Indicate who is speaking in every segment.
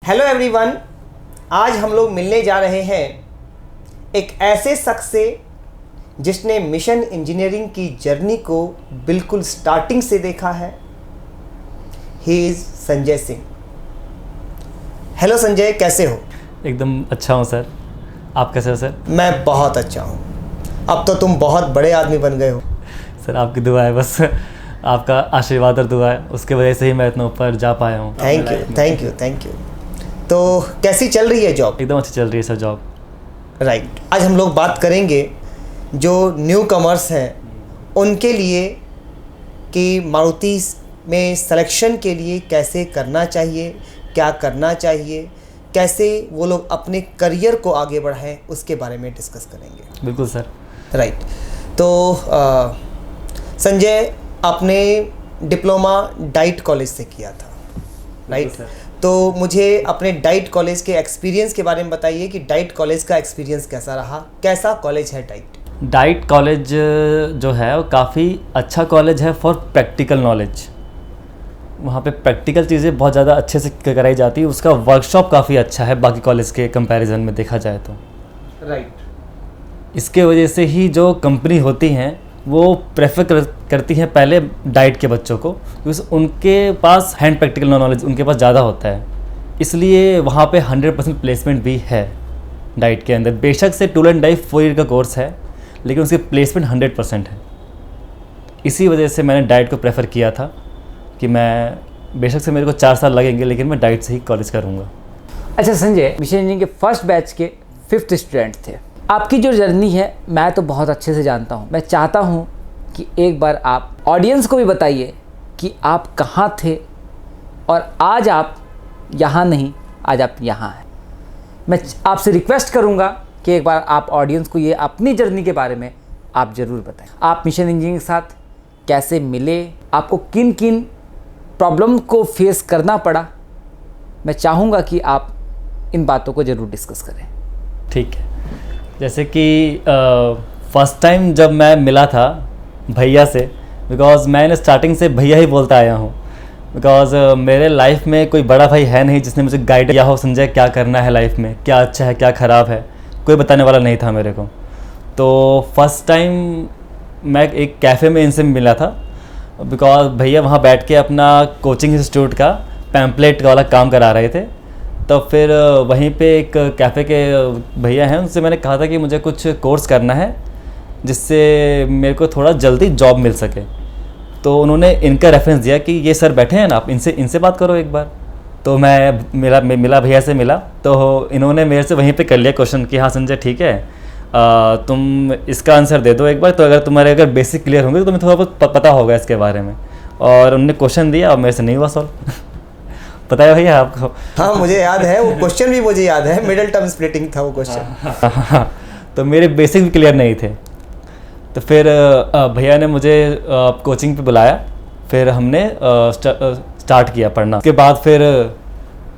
Speaker 1: Hello everyone, आज हम लोग मिलने जा रहे हैं एक ऐसे शख्स से जिसने मिशन इंजीनियरिंग की जर्नी को बिल्कुल स्टार्टिंग से देखा है। He is Sanjay Singh. Hello Sanjay, कैसे हो?
Speaker 2: एकदम अच्छा हूँ सर, आप कैसे हो सर?
Speaker 1: मैं बहुत अच्छा हूँ। अब तो तुम बहुत बड़े आदमी बन गए हो।
Speaker 2: सर आपकी दुआ है, बस आपका आशीर्वाद और दुआ है, उसके वजह से ही मैं इतना ऊपर जा पाया हूँ।
Speaker 1: Thank you thank you thank you. तो कैसी चल रही है जॉब?
Speaker 2: एकदम अच्छी चल रही है सर जॉब।
Speaker 1: राइट। आज हम लोग बात करेंगे जो न्यू कमर्स हैं उनके लिए कि मारुति में सिलेक्शन के लिए कैसे करना चाहिए, क्या करना चाहिए, कैसे वो लोग अपने करियर को आगे बढ़ाएं, उसके बारे में डिस्कस करेंगे।
Speaker 2: बिल्कुल सर।
Speaker 1: राइट। तो संजय, आपने डिप्लोमा डाइट कॉलेज से किया था, राइट? तो मुझे अपने डाइट कॉलेज के एक्सपीरियंस के बारे में बताइए कि डाइट कॉलेज का एक्सपीरियंस कैसा रहा, कैसा कॉलेज है डाइट?
Speaker 2: डाइट कॉलेज जो है वो काफ़ी अच्छा कॉलेज है फॉर प्रैक्टिकल नॉलेज। वहाँ पे प्रैक्टिकल चीज़ें बहुत ज़्यादा अच्छे से कराई जाती है। उसका वर्कशॉप काफ़ी अच्छा है बाकी कॉलेज के कंपैरिजन में देखा जाए तो।
Speaker 1: राइट।
Speaker 2: इसके वजह से ही जो कंपनी होती हैं वो प्रेफर करती हैं पहले डाइट के बच्चों को, क्योंकि उनके पास हैंड प्रैक्टिकल नॉलेज उनके पास ज़्यादा होता है। इसलिए वहाँ पे 100% प्लेसमेंट भी है डाइट के अंदर। बेशक से टूल एंड डाई 4 ईयर का कोर्स है, लेकिन उसकी प्लेसमेंट 100% है। इसी वजह से मैंने डाइट को प्रेफर किया था कि मैं बेशक से मेरे को 4 साल लगेंगे, लेकिन मैं डाइट से ही कॉलेज करूँगा।
Speaker 3: अच्छा संजय, मिशन इंजीनियरिंग के फर्स्ट बैच के 5th स्टूडेंट थे। आपकी जो जर्नी है मैं तो बहुत अच्छे से जानता हूँ। मैं चाहता हूँ कि एक बार आप ऑडियंस को भी बताइए कि आप कहाँ थे और आज आप यहाँ नहीं, आज आप यहाँ हैं। मैं आपसे रिक्वेस्ट करूँगा कि एक बार आप ऑडियंस को ये अपनी जर्नी के बारे में आप ज़रूर बताएं। आप मिशन इंजीनियरिंग के साथ कैसे मिले, आपको किन किन प्रॉब्लम को फेस करना पड़ा, मैं चाहूँगा कि आप इन बातों को ज़रूर डिस्कस करें।
Speaker 2: ठीक है। जैसे कि फर्स्ट टाइम जब मैं मिला था भैया से, बिकॉज़ मैंने स्टार्टिंग से भैया ही बोलता आया हूँ, बिकॉज़ मेरे लाइफ में कोई बड़ा भाई है नहीं जिसने मुझे गाइड किया हो संजय क्या करना है लाइफ में, क्या अच्छा है क्या ख़राब है, कोई बताने वाला नहीं था मेरे को। तो फर्स्ट टाइम मैं एक कैफ़े में इनसे मिला था, बिकॉज़ भैया वहाँ बैठ के अपना कोचिंग इंस्टीट्यूट का पैम्पलेट वाला काम करा रहे थे। तो फिर वहीं पे एक कैफ़े के भैया हैं, उनसे मैंने कहा था कि मुझे कुछ कोर्स करना है जिससे मेरे को थोड़ा जल्दी जॉब मिल सके। तो उन्होंने इनका रेफरेंस दिया कि ये सर बैठे हैं ना, आप इनसे बात करो एक बार। तो मैं मिला भैया से मिला, तो इन्होंने मेरे से वहीं पे कर लिया क्वेश्चन कि हाँ संजय ठीक है, तुम इसका आंसर दे दो एक बार, तो अगर बेसिक क्लियर होंगे तो तुम्हें थोड़ा बहुत पता होगा इसके बारे में। और उन्होंने क्वेश्चन दिया और मेरे से नहीं हुआ सॉल्व। पता है भैया आपको?
Speaker 1: हाँ, मुझे याद है, वो क्वेश्चन भी मुझे याद है, मिडिल टर्म स्प्लिटिंग था वो क्वेश्चन।
Speaker 2: हाँ, तो मेरे बेसिक भी क्लियर नहीं थे। तो फिर भैया ने मुझे कोचिंग पे बुलाया, फिर हमने स्टार्ट किया पढ़ना। उसके बाद फिर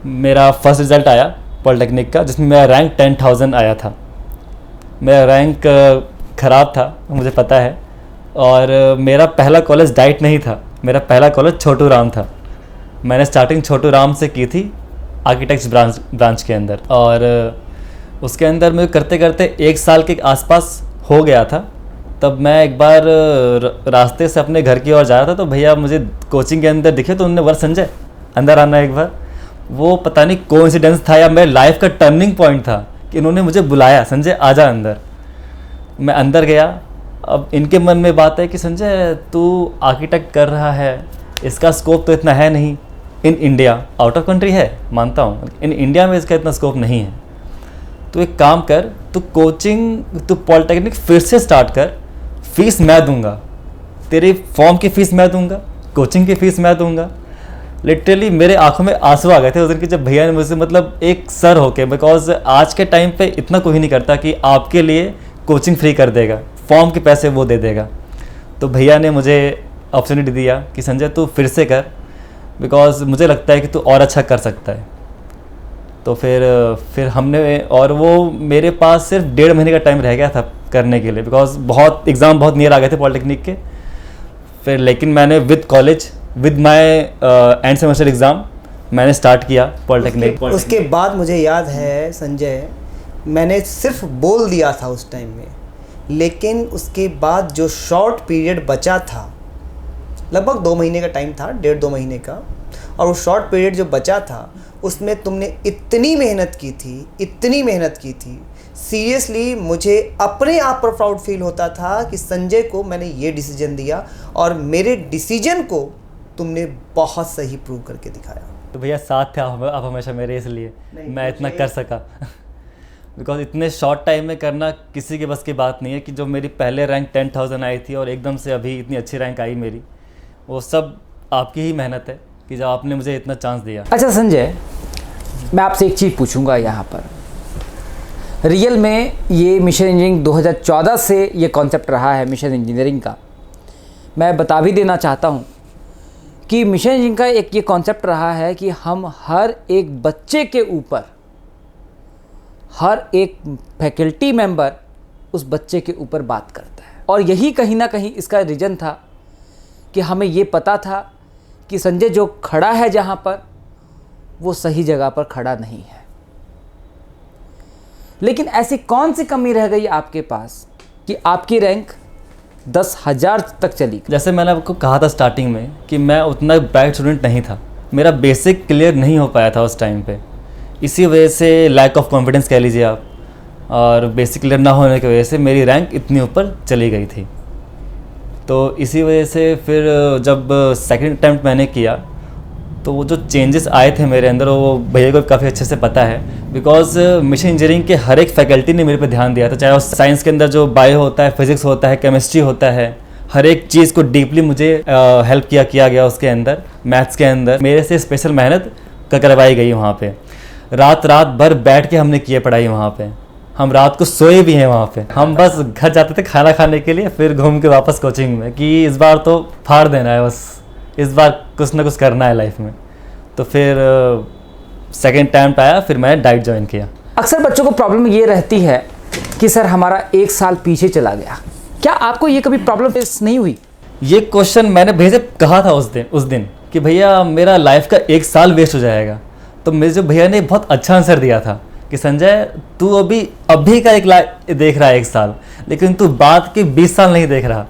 Speaker 2: मेरा फर्स्ट रिज़ल्ट आया पॉलिटेक्निक का, जिसमें मेरा रैंक 10,000 आया था। मेरा रैंक ख़राब था मुझे पता है, और मेरा पहला कॉलेज डाइट नहीं था, मेरा पहला कॉलेज छोटू राम था। मैंने स्टार्टिंग छोटू राम से की थी आर्किटेक्ट्स ब्रांच के अंदर, और उसके अंदर मैं करते करते 1 साल के आसपास हो गया था। तब मैं एक बार रास्ते से अपने घर की ओर जा रहा था, तो भैया मुझे कोचिंग के अंदर दिखे, तो उन्होंने वर्ष संजय अंदर आना एक बार। वो पता नहीं कोइंसिडेंस था या मेरे लाइफ का टर्निंग पॉइंट था कि इन्होंने मुझे बुलाया, संजय आजा अंदर। मैं अंदर गया। अब इनके मन में बात है कि संजय तू आर्किटेक्ट कर रहा है, इसका स्कोप तो इतना है नहीं in India, out of country है मानता हूँ, इन इंडिया में इसका इतना स्कोप नहीं है। तो एक काम कर, तू पॉलिटेक्निक फिर से स्टार्ट कर, फीस मैं दूंगा, तेरी फॉर्म की फ़ीस मैं दूंगा, कोचिंग की फ़ीस मैं दूंगा। लिटरली मेरे आंखों में आंसू आ गए थे उस दिन की जब भैया ने मुझसे, मतलब एक सर होके, बिकॉज आज के टाइम पे इतना कोई नहीं करता कि आपके लिए कोचिंग फ्री कर देगा, फॉर्म के पैसे वो दे देगा। तो भैया ने मुझे अपॉर्चुनिटी दिया कि संजय तू फिर से कर, बिकॉज मुझे लगता है कि तू और अच्छा कर सकता है। तो फिर हमने, और वो मेरे पास सिर्फ 1.5 महीने का टाइम रह गया था करने के लिए, बिकॉज एग्ज़ाम बहुत नियर आ गए थे पॉलिटेक्निक के। फिर लेकिन मैंने with college, with my end semester exam, मैंने स्टार्ट किया पॉलिटेक्निक।
Speaker 1: उसके बाद मुझे याद है संजय, मैंने सिर्फ बोल दिया था उस टाइम में, लेकिन उसके बाद जो शॉर्ट पीरियड बचा था, लगभग 2 महीने का टाइम था, 1.5-2 महीने का, और वो शॉर्ट पीरियड जो बचा था उसमें तुमने इतनी मेहनत की थी, इतनी मेहनत की थी, सीरियसली मुझे अपने आप पर प्राउड फील होता था कि संजय को मैंने ये डिसीजन दिया और मेरे डिसीजन को तुमने बहुत सही प्रूव करके दिखाया।
Speaker 2: तो भैया साथ थे आप हमेशा मेरे, इसलिए मैं इतना कर सका। बिकॉज इतने शॉर्ट टाइम में करना किसी के बस की बात नहीं है कि जो मेरी पहले रैंक 10,000 आई थी और एकदम से अभी इतनी अच्छी रैंक आई मेरी, वो सब आपकी ही मेहनत है कि जब आपने मुझे इतना चांस दिया।
Speaker 3: अच्छा संजय, मैं आपसे एक चीज़ पूछूंगा यहाँ पर, रियल में ये मिशन इंजीनियरिंग 2014 से ये कॉन्सेप्ट रहा है मिशन इंजीनियरिंग का। मैं बता भी देना चाहता हूँ कि मिशन इंजीनियरिंग का एक ये कॉन्सेप्ट रहा है कि हम हर एक बच्चे के ऊपर, हर एक फैकल्टी मेंबर उस बच्चे के ऊपर बात करता है, और यही कहीं ना कहीं इसका रीज़न था कि हमें ये पता था कि संजय जो खड़ा है जहाँ पर, वो सही जगह पर खड़ा नहीं है। लेकिन ऐसी कौन सी कमी रह गई आपके पास कि आपकी रैंक 10,000 तक चली?
Speaker 2: जैसे मैंने आपको कहा था स्टार्टिंग में कि मैं उतना ब्राइट स्टूडेंट नहीं था, मेरा बेसिक क्लियर नहीं हो पाया था उस टाइम पे, इसी वजह से लैक ऑफ कॉन्फिडेंस कह लीजिए आप, और बेसिक क्लियर ना होने की वजह से मेरी रैंक इतनी ऊपर चली गई थी। तो इसी वजह से फिर जब सेकंड अटैम्प्ट मैंने किया तो वो जो चेंजेस आए थे मेरे अंदर, वो भैया को काफ़ी अच्छे से पता है, बिकॉज मिशन इंजीनियरिंग के हर एक फैकल्टी ने मेरे पे ध्यान दिया था। चाहे वो साइंस के अंदर जो बायो होता है, फिजिक्स होता है, केमिस्ट्री होता है, हर एक चीज़ को डीपली मुझे हेल्प किया गया उसके अंदर। मैथ्स के अंदर मेरे से स्पेशल मेहनत करवाई गई वहाँ पे। रात भर बैठ के हमने किए पढ़ाई वहाँ पे, हम रात को सोए भी हैं वहाँ पे। हम बस घर जाते थे खाना खाने के लिए, फिर घूम के वापस कोचिंग में कि इस बार तो फाड़ देना है, बस इस बार कुछ ना कुछ करना है लाइफ में। तो फिर सेकेंड अटैम्प्ट आया, फिर मैंने डाइट ज्वाइन किया।
Speaker 3: अक्सर बच्चों को प्रॉब्लम ये रहती है कि सर हमारा 1 साल पीछे चला गया। क्या आपको ये कभी प्रॉब्लम फेस नहीं हुई?
Speaker 2: ये क्वेश्चन मैंने भैया से कहा था उस दिन कि भैया मेरा लाइफ का 1 साल वेस्ट हो जाएगा। तो मेरे जो भैया ने बहुत अच्छा आंसर दिया था कि संजय तू अभी का देख रहा है 1 साल, लेकिन तू बाद के 20 साल नहीं देख रहा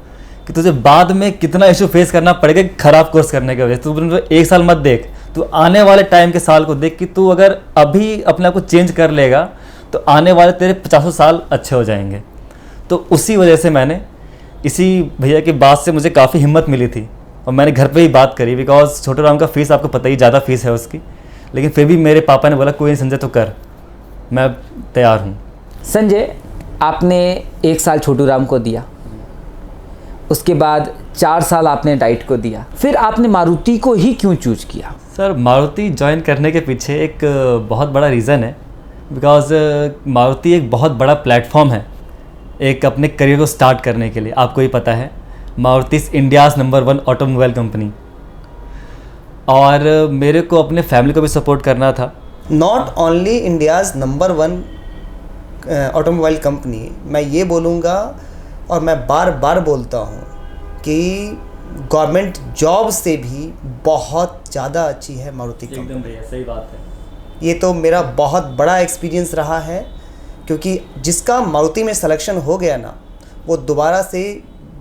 Speaker 2: कि तुझे बाद में कितना इशू फेस करना पड़ेगा खराब कोर्स करने की वजह से। तू 1 साल मत देख, तू आने वाले टाइम के साल को देख कि तू अगर अभी अपने आप को चेंज कर लेगा तो आने वाले तेरे 50 साल अच्छे हो जाएंगे। तो उसी वजह से मैंने, इसी भैया की बात से मुझे काफ़ी हिम्मत मिली थी और मैंने घर पे ही बात करी, बिकॉज छोटे राम का फीस आपको पता ही, ज़्यादा फीस है उसकी, लेकिन फिर भी मेरे पापा ने बोला कोई नहीं संजय तो कर, मैं तैयार हूँ।
Speaker 3: संजय, आपने 1 साल छोटू राम को दिया, उसके बाद 4 साल आपने डाइट को दिया, फिर आपने मारुति को ही क्यों चूज किया?
Speaker 2: सर मारुति ज्वाइन करने के पीछे एक बहुत बड़ा रीज़न है, बिकॉज मारुति एक बहुत बड़ा प्लेटफॉर्म है एक अपने करियर को स्टार्ट करने के लिए। आपको ही पता है Maruti is India's number 1 automobile company, और मेरे को अपने फैमिली को भी सपोर्ट करना था।
Speaker 1: Not only India's number 1 automobile company, मैं ये बोलूँगा और मैं बार बार बोलता हूँ कि गवर्नमेंट जॉब से भी बहुत ज़्यादा अच्छी है मारुति कंपनी।
Speaker 2: एकदम भैया सही बात है।
Speaker 1: ये तो मेरा बहुत बड़ा एक्सपीरियंस रहा है, क्योंकि जिसका मारुति में सिलेक्शन हो गया ना, वो दोबारा से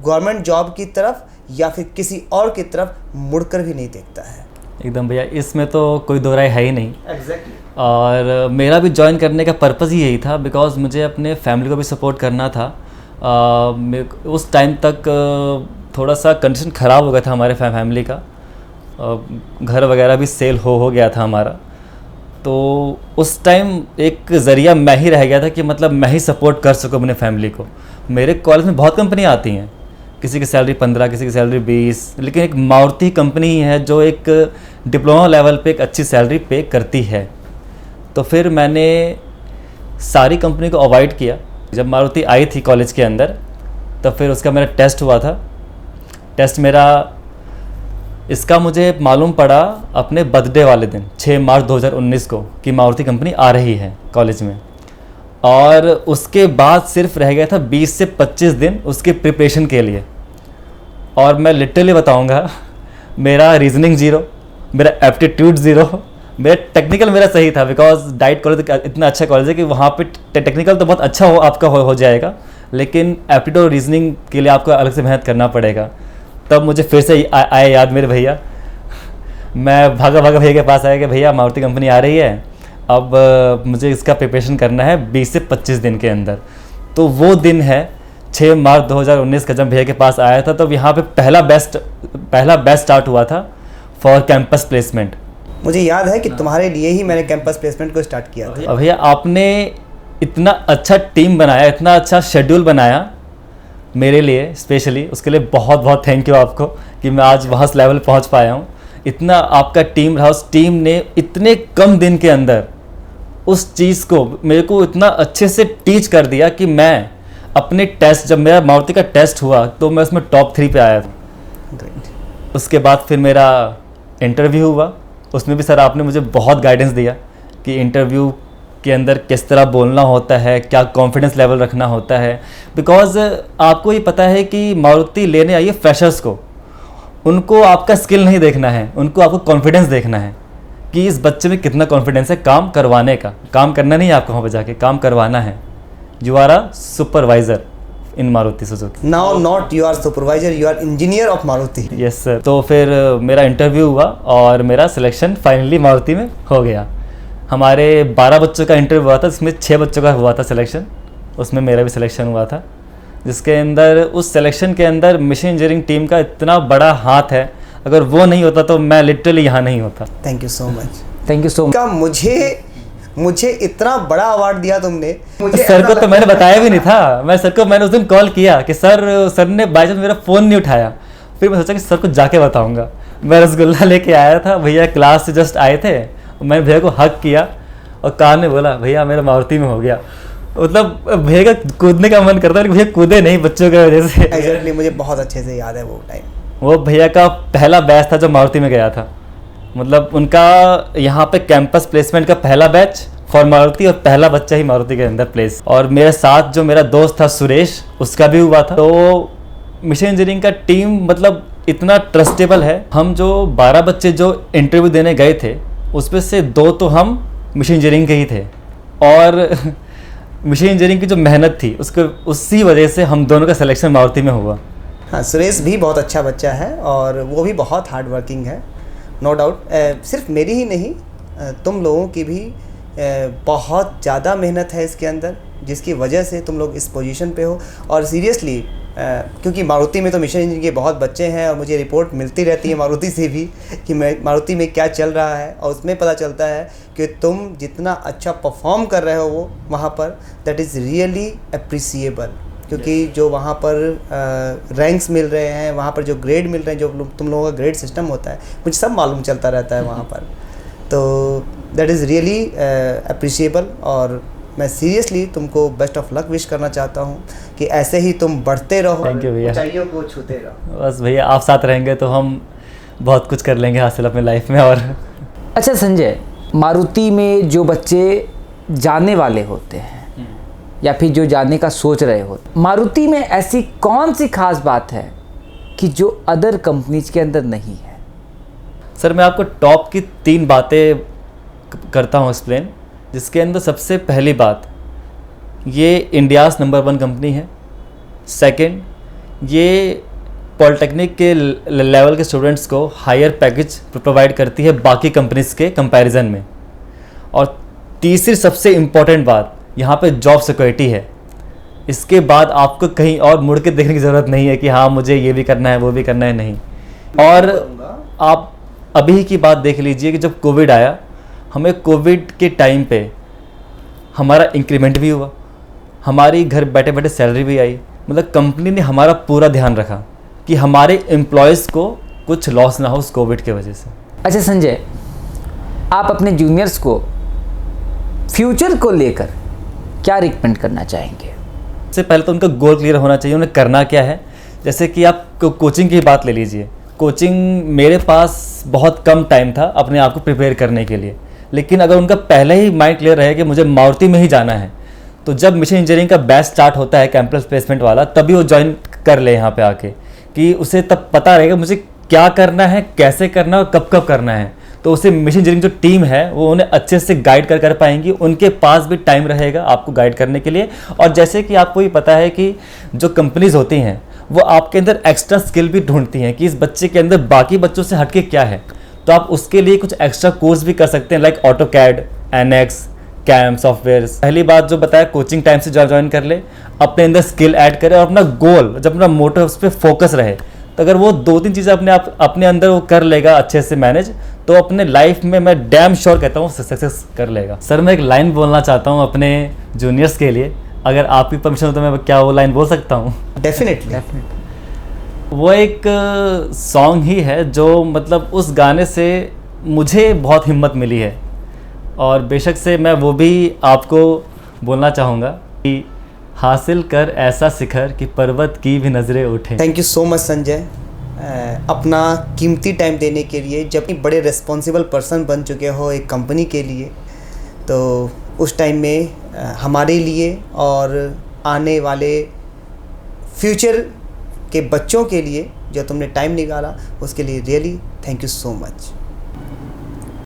Speaker 1: गवर्नमेंट जॉब की तरफ या फिर किसी और की तरफ मुड़कर भी नहीं देखता है।
Speaker 2: एकदम भैया, इसमें तो कोई दो राय है ही नहीं।
Speaker 1: एग्जैक्टली।
Speaker 2: और मेरा भी ज्वाइन करने का पर्पज़ ही यही था, बिकॉज मुझे अपने फैमिली को भी सपोर्ट करना था। उस टाइम तक थोड़ा सा कंडीशन ख़राब हो गया था हमारे फैमिली का, घर वगैरह भी सेल हो गया था हमारा। तो उस टाइम एक ज़रिया मैं ही रह गया था कि मतलब मैं ही सपोर्ट कर सकूँ अपने फैमिली को। मेरे कॉलेज में बहुत कंपनियाँ आती हैं, किसी की सैलरी 15, किसी की सैलरी 20, लेकिन एक मारुति कंपनी ही है जो एक डिप्लोमा लेवल पे एक अच्छी सैलरी पे करती है। तो फिर मैंने सारी कंपनी को अवॉइड किया। जब मारुति आई थी कॉलेज के अंदर, तो फिर उसका मेरा टेस्ट हुआ था। टेस्ट मेरा इसका मुझे मालूम पड़ा अपने बर्थडे वाले दिन 6 मार्च 2019 को कि मारुति कंपनी आ रही है कॉलेज में, और उसके बाद सिर्फ रह गया था 20 से 25 दिन उसके प्रिपरेशन के लिए। और मैं लिटरली बताऊंगा, मेरा रीजनिंग 0, मेरा एप्टीट्यूड 0, मेरा टेक्निकल मेरा सही था, बिकॉज डाइट कॉलेज इतना अच्छा कॉलेज है कि वहाँ पे टेक्निकल तो बहुत अच्छा आपका हो जाएगा, लेकिन एप्टीट्यूड और रीजनिंग के लिए आपको अलग से मेहनत करना पड़ेगा। तब मुझे फिर से आए याद मेरे भैया, मैं भागा भैया के पास आया कि भैया मारुति कंपनी आ रही है, अब मुझे इसका प्रिपरेशन करना है 20 से 25 दिन के अंदर। तो वो दिन है 6 मार्च 2019 का, जब भैया के पास आया था, तो यहाँ पे पहला बैच स्टार्ट हुआ था फॉर कैंपस प्लेसमेंट।
Speaker 1: मुझे याद है कि तुम्हारे लिए ही मैंने कैंपस प्लेसमेंट को स्टार्ट किया था।
Speaker 2: भैया आपने इतना अच्छा टीम बनाया, इतना अच्छा शेड्यूल बनाया मेरे लिए स्पेशली, उसके लिए बहुत बहुत थैंक यू आपको कि मैं आज वहाँ लेवल पहुँच पाया हूँ। इतना आपका टीम रहा, उस टीम ने इतने कम दिन के अंदर उस चीज़ को मेरे को इतना अच्छे से टीच कर दिया कि मैं अपने टेस्ट, जब मेरा मारुति का टेस्ट हुआ तो मैं उसमें टॉप 3 पे आया था। उसके बाद फिर मेरा इंटरव्यू हुआ, उसमें भी सर आपने मुझे बहुत गाइडेंस दिया कि इंटरव्यू के अंदर किस तरह बोलना होता है, क्या कॉन्फिडेंस लेवल रखना होता है। बिकॉज आपको ये पता है कि मारुति लेने आई है फ्रेशर्स को, उनको आपका स्किल नहीं देखना है, उनको आपको कॉन्फिडेंस देखना है कि इस बच्चे में कितना कॉन्फिडेंस है काम करवाने का। काम करना नहीं है आपको, वहाँ पर जाके काम करवाना है। You are a supervisor in Maruti Suzuki.
Speaker 1: Now not you are supervisor, you are engineer of Maruti.
Speaker 2: Yes sir. तो फिर मेरा इंटरव्यू हुआ और मेरा सिलेक्शन फाइनली मारुति में हो गया। हमारे 12 बच्चों का इंटरव्यू हुआ था, जिसमें 6 बच्चों का हुआ था सिलेक्शन, उसमें मेरा भी सिलेक्शन हुआ था, जिसके अंदर उस सिलेक्शन के अंदर मशीन इंजीनियरिंग टीम का इतना बड़ा हाथ है। अगर वो नहीं होता तो मैं लिटरली यहाँ नहीं होता।
Speaker 1: Thank you so much.
Speaker 3: Thank you so much.
Speaker 1: का मुझे इतना बड़ा अवार्ड दिया तुमने। मुझे
Speaker 2: सर को तो मैंने बताया भी नहीं था। मैं सर को मैंने उस दिन कॉल किया कि सर ने बाई चांस मेरा फ़ोन नहीं उठाया। फिर मैं सोचा कि सर को जाके बताऊंगा। मैं रसगुल्ला लेके आया था, भैया क्लास से जस्ट आए थे, मैंने भैया को हक किया और कान में बोला भैया मेरा मारुति में हो गया। मतलब भैया का कूदने का मन करता है, लेकिन भैया कूदे नहीं बच्चों की वजह से।
Speaker 1: एग्जैक्टली, मुझे बहुत अच्छे से याद है वो टाइम।
Speaker 2: वो भैया का पहला बैच था जो मारुति में गया था। मतलब उनका यहाँ पे कैंपस प्लेसमेंट का पहला बैच फॉर मारुति और पहला बच्चा ही मारुति के अंदर प्लेस। और मेरे साथ जो मेरा दोस्त था सुरेश, उसका भी हुआ था। तो मशीन इंजीनियरिंग का टीम मतलब इतना ट्रस्टेबल है। हम जो 12 बच्चे जो इंटरव्यू देने गए थे, उसमें से 2 तो हम मशीन इंजीनियरिंग के ही थे, और मशीन इंजीनियरिंग की जो मेहनत थी उसको, उसी वजह से हम दोनों का सिलेक्शन मारुति में हुआ।
Speaker 1: हाँ, सुरेश भी बहुत अच्छा बच्चा है और वो भी बहुत हार्ड वर्किंग है, नो डाउट। सिर्फ मेरी ही नहीं, तुम लोगों की भी बहुत ज़्यादा मेहनत है इसके अंदर, जिसकी वजह से तुम लोग इस पोजीशन पे हो। और सीरियसली क्योंकि मारुति में तो मिशन इंजीनियरिंग के बहुत बच्चे हैं और मुझे रिपोर्ट मिलती रहती है मारुति से भी कि मारुति में क्या चल रहा है, और उसमें पता चलता है कि तुम जितना अच्छा परफॉर्म कर रहे हो वो वहाँ पर, दैट इज़ रियली अप्रिसिएबल। क्योंकि जो वहाँ पर रैंक्स मिल रहे हैं, वहाँ पर जो ग्रेड मिल रहे हैं, जो तुम लोगों का ग्रेड सिस्टम होता है, मुझे सब मालूम चलता रहता है वहाँ पर। तो दैट इज़ रियली अप्रिशिएबल, और मैं सीरियसली तुमको बेस्ट ऑफ लक विश करना चाहता हूँ कि ऐसे ही तुम बढ़ते रहो,
Speaker 2: थैंक यू भैया,
Speaker 1: ऊंचाइयों को छूते रहो।
Speaker 2: बस भैया आप साथ रहेंगे तो हम बहुत कुछ कर लेंगे हासिल अपने लाइफ में। और
Speaker 3: अच्छा संजय, मारुति में जो बच्चे जाने वाले होते हैं या फिर जो जाने का सोच रहे हो, मारुति में ऐसी कौन सी खास बात है कि जो अदर कंपनीज के अंदर नहीं है?
Speaker 2: सर मैं आपको टॉप की 3 बातें करता हूँ एक्सप्लेन, जिसके अंदर सबसे पहली बात, ये इंडियाज़ नंबर 1 कंपनी है। सेकंड, ये पॉलिटेक्निक के लेवल के स्टूडेंट्स को हायर पैकेज प्रोवाइड करती है बाकी कंपनीज के कंपैरिजन में। और तीसरी सबसे इम्पॉर्टेंट बात, यहाँ पे जॉब सिक्योरिटी है। इसके बाद आपको कहीं और मुड़ के देखने की ज़रूरत नहीं है कि हाँ मुझे ये भी करना है वो भी करना है, नहीं। और आप अभी की बात देख लीजिए कि जब कोविड आया, हमें कोविड के टाइम पे हमारा इंक्रीमेंट भी हुआ, हमारी घर बैठे बैठे सैलरी भी आई। मतलब कंपनी ने हमारा पूरा ध्यान रखा कि हमारे एम्प्लॉयज़ को कुछ लॉस ना हो उस कोविड के वजह से।
Speaker 3: अच्छा संजय, आप अपने जूनियर्स को फ्यूचर को लेकर क्या रिकमेंड करना चाहेंगे?
Speaker 2: सबसे पहले तो उनका गोल क्लियर होना चाहिए, उन्हें करना क्या है। जैसे कि आप कोचिंग की बात ले लीजिए। कोचिंग, मेरे पास बहुत कम टाइम था अपने आप को प्रिपेयर करने के लिए, लेकिन अगर उनका पहले ही माइंड क्लियर रहे कि मुझे मारुति में ही जाना है, तो जब मशीन इंजीनियरिंग का बैच स्टार्ट होता है कैंपस प्लेसमेंट वाला, तभी वो ज्वाइन कर ले यहाँ पे आके, कि उसे तब पता रहेगा मुझे क्या करना है, कैसे करना है और कब कब करना है। तो उसे मिशन इंजीनियरिंग जो टीम है वो उन्हें अच्छे से गाइड कर पाएंगी, उनके पास भी टाइम रहेगा आपको गाइड करने के लिए। और जैसे कि आपको ये पता है कि जो कंपनीज होती हैं वो आपके अंदर एक्स्ट्रा स्किल भी ढूंढती हैं कि इस बच्चे के अंदर बाकी बच्चों से हटके क्या है, तो आप उसके लिए कुछ एक्स्ट्रा कोर्स भी कर सकते हैं, like AutoCAD, NX, CAM software. पहली बात जो बताया, कोचिंग टाइम से ज्वाइन कर ले, अपने अंदर स्किल ऐड करे और अपना गोल, जब अपना मोटिव उस पर फोकस रहे, तो अगर वो 2-3 चीज़ें अपने अंदर वो कर लेगा अच्छे से मैनेज, तो अपने लाइफ में मैं डैम श्योर कहता हूँ सक्सेस कर लेगा। सर मैं एक लाइन बोलना चाहता हूँ अपने जूनियर्स के लिए, अगर आपकी परमिशन हो तो मैं क्या वो लाइन बोल सकता हूँ?
Speaker 1: डेफिनेटली।
Speaker 2: वो एक सॉन्ग ही है जो मतलब उस गाने से मुझे बहुत हिम्मत मिली है, और बेशक से मैं वो भी आपको बोलना चाहूँगा कि हासिल कर ऐसा शिखर कि पर्वत की भी नज़रें उठें।
Speaker 1: Thank you so much Sanjay, अपना कीमती टाइम देने के लिए। जब बड़े रिस्पॉन्सिबल पर्सन बन चुके हो एक कंपनी के लिए, तो उस टाइम में हमारे लिए और आने वाले फ्यूचर के बच्चों के लिए जो तुमने टाइम निकाला, उसके लिए really thank you so much.